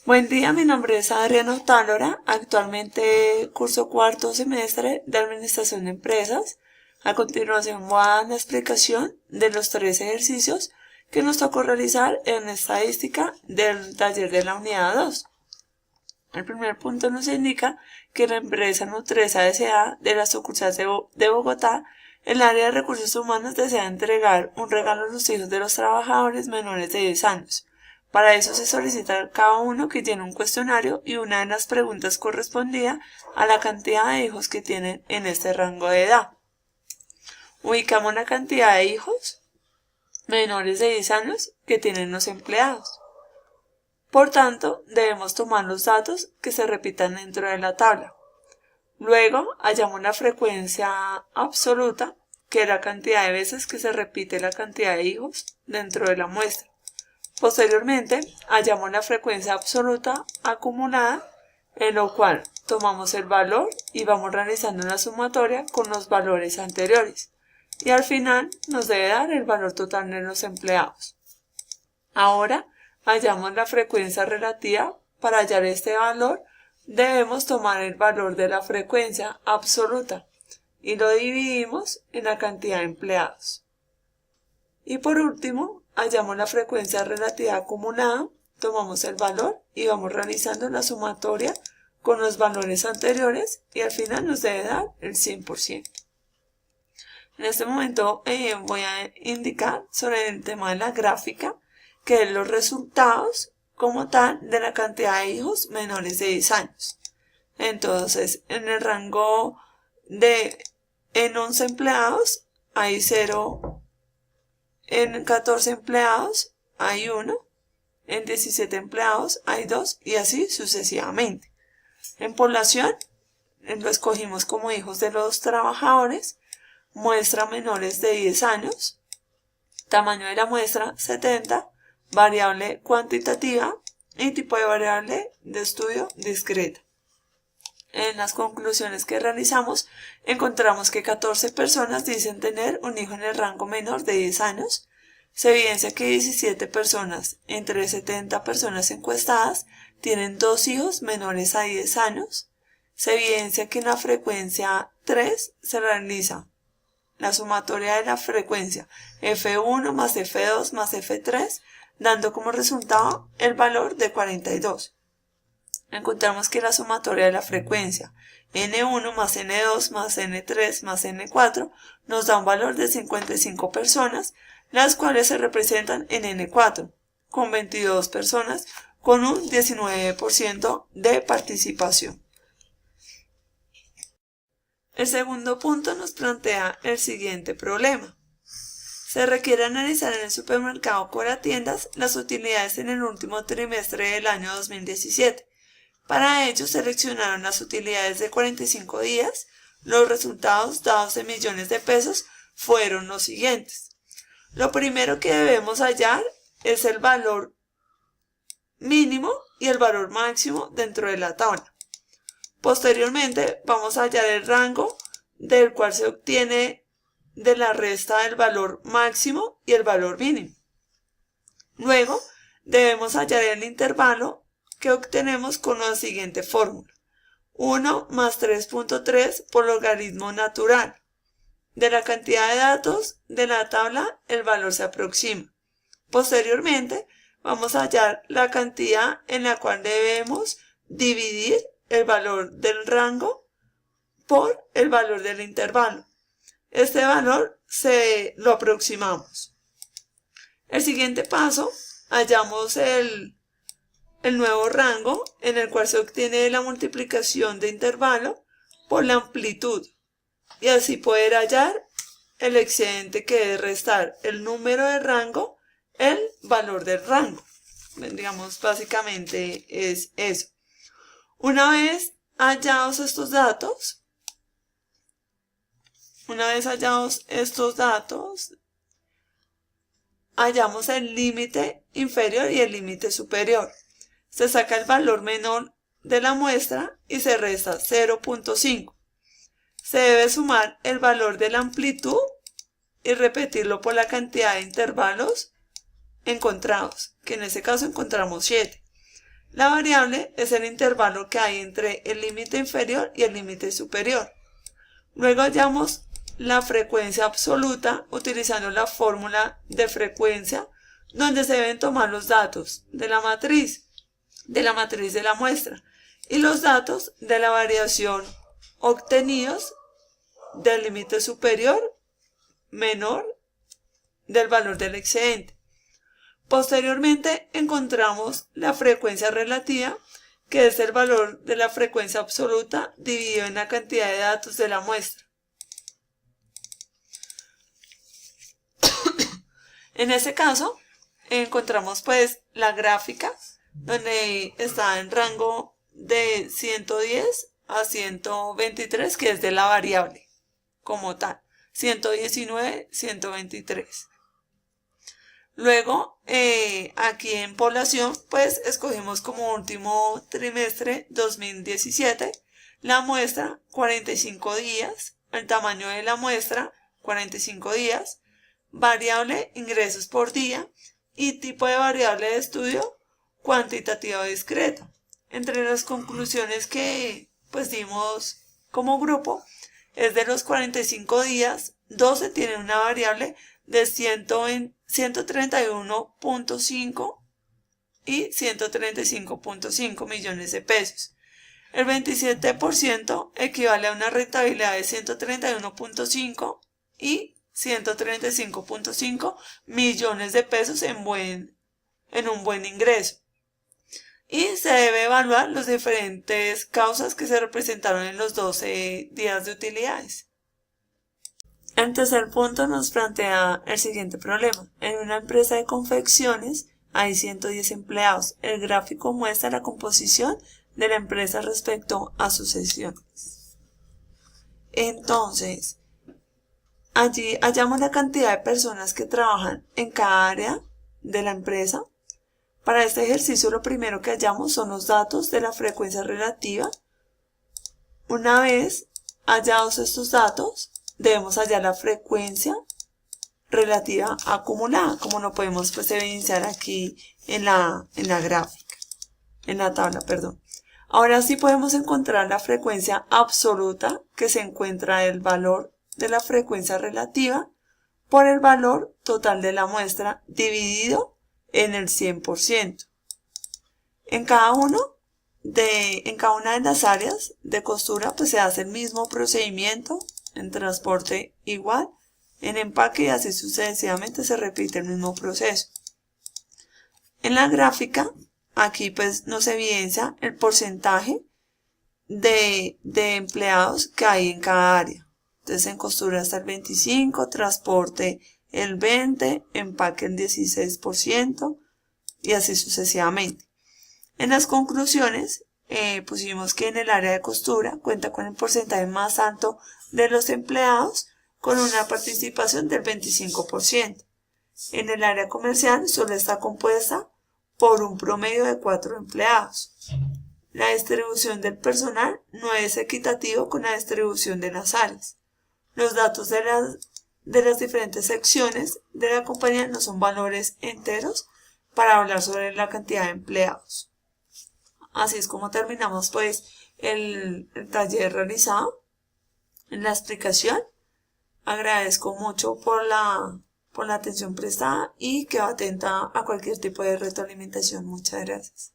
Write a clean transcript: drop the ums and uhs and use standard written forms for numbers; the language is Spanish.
Buen día, mi nombre es Adriana Otálora, actualmente curso cuarto semestre de Administración de Empresas. A continuación voy a dar una explicación de los 3 ejercicios que nos tocó realizar en estadística del taller de la unidad 2. El primer punto nos indica que la empresa Nutresa S.A. de la sucursal de Bogotá, en el área de recursos humanos, desea entregar un regalo a los hijos de los trabajadores menores de 10 años. Para eso se solicita a cada uno que llene un cuestionario y una de las preguntas correspondía a la cantidad de hijos que tienen en este rango de edad. Ubicamos la cantidad de hijos menores de 10 años que tienen los empleados. Por tanto, debemos tomar los datos que se repitan dentro de la tabla. Luego, hallamos la frecuencia absoluta, que es la cantidad de veces que se repite la cantidad de hijos dentro de la muestra. Posteriormente, hallamos la frecuencia absoluta acumulada, en lo cual tomamos el valor y vamos realizando una sumatoria con los valores anteriores. Y al final nos debe dar el valor total de los empleados. Ahora, hallamos la frecuencia relativa. Para hallar este valor, debemos tomar el valor de la frecuencia absoluta y lo dividimos en la cantidad de empleados. Y por último, hallamos la frecuencia relativa acumulada, tomamos el valor y vamos realizando la sumatoria con los valores anteriores y al final nos debe dar el 100%. En este momento voy a indicar sobre el tema de la gráfica, que es los resultados como tal de la cantidad de hijos menores de 10 años. Entonces, en el rango en 11 empleados hay 0, en 14 empleados hay 1, en 17 empleados hay 2 y así sucesivamente. En población lo escogimos como hijos de los trabajadores, muestra menores de 10 años, tamaño de la muestra 70, variable cuantitativa y tipo de variable de estudio discreta. En las conclusiones que realizamos, encontramos que 14 personas dicen tener un hijo en el rango menor de 10 años. Se evidencia que 17 personas, entre 70 personas encuestadas, tienen 2 hijos menores a 10 años. Se evidencia que en la frecuencia 3 se realiza la sumatoria de la frecuencia F1 más F2 más F3, dando como resultado el valor de 42. Encontramos que la sumatoria de la frecuencia N1 más N2 más N3 más N4 nos da un valor de 55 personas, las cuales se representan en N4, con 22 personas con un 19% de participación. El segundo punto nos plantea el siguiente problema. Se requiere analizar en el supermercado Cora Tiendas las utilidades en el último trimestre del año 2017. Para ello seleccionaron las utilidades de 45 días. Los resultados dados en millones de pesos fueron los siguientes. Lo primero que debemos hallar es el valor mínimo y el valor máximo dentro de la tabla. Posteriormente vamos a hallar el rango del cual se obtiene de la resta del valor máximo y el valor mínimo. Luego debemos hallar el intervalo que obtenemos con la siguiente fórmula: 1 más 3.3 por logaritmo natural. De la cantidad de datos de la tabla, el valor se aproxima. Posteriormente vamos a hallar la cantidad en la cual debemos dividir el valor del rango por el valor del intervalo. Este valor lo aproximamos. El siguiente paso, hallamos el nuevo rango en el cual se obtiene la multiplicación de intervalo por la amplitud y así poder hallar el excedente que es restar el número de rango, el valor del rango. Digamos, básicamente es eso. Una vez hallados estos datos, hallamos el límite inferior y el límite superior. Se saca el valor menor de la muestra y se resta 0.5. Se debe sumar el valor de la amplitud y repetirlo por la cantidad de intervalos encontrados, que en este caso encontramos 7. La variable es el intervalo que hay entre el límite inferior y el límite superior. Luego hallamos la frecuencia absoluta utilizando la fórmula de frecuencia, donde se deben tomar los datos de la matriz de la muestra y los datos de la variación obtenidos del límite superior menor del valor del excedente. Posteriormente encontramos la frecuencia relativa, que es el valor de la frecuencia absoluta dividido en la cantidad de datos de la muestra. En este caso, encontramos pues la gráfica, donde está en rango de 110 a 123, que es de la variable como tal, 119, 123. Luego, aquí en población, pues escogimos como último trimestre 2017, la muestra 45 días, el tamaño de la muestra 45 días, variable ingresos por día y tipo de variable de estudio cuantitativa o discreta. Entre las conclusiones que pues dimos como grupo es de los 45 días, 12 tienen una variable de 131.5 y 135.5 millones de pesos. El 27% equivale a una rentabilidad de 131.5 y 135.5 millones de pesos en un buen ingreso. Y se debe evaluar las diferentes causas que se representaron en los 12 días de utilidades. El tercer punto nos plantea el siguiente problema. En una empresa de confecciones hay 110 empleados. El gráfico muestra la composición de la empresa respecto a sus secciones. Entonces, allí hallamos la cantidad de personas que trabajan en cada área de la empresa. Para este ejercicio lo primero que hallamos son los datos de la frecuencia relativa. Una vez hallados estos datos, debemos hallar la frecuencia relativa acumulada, como lo podemos pues evidenciar aquí en la gráfica, en la tabla, perdón. Ahora sí podemos encontrar la frecuencia absoluta, que se encuentra el valor de la frecuencia relativa por el valor total de la muestra dividido en el 100%. En cada una de las áreas de costura pues se hace el mismo procedimiento, en transporte igual, en empaque y así sucesivamente se repite el mismo proceso. En la gráfica, aquí pues nos evidencia el porcentaje de empleados que hay en cada área. Entonces en costura está el 25%, transporte el 20%, empaque el 16% y así sucesivamente. En las conclusiones pusimos que en el área de costura cuenta con el porcentaje más alto de los empleados, con una participación del 25%. En el área comercial solo está compuesta por un promedio de 4 empleados. La distribución del personal no es equitativo con la distribución de las áreas. Los datos de las diferentes secciones de la compañía no son valores enteros para hablar sobre la cantidad de empleados. Así es como terminamos pues el taller realizado en la explicación. Agradezco mucho por la atención prestada y quedo atenta a cualquier tipo de retroalimentación. Muchas gracias.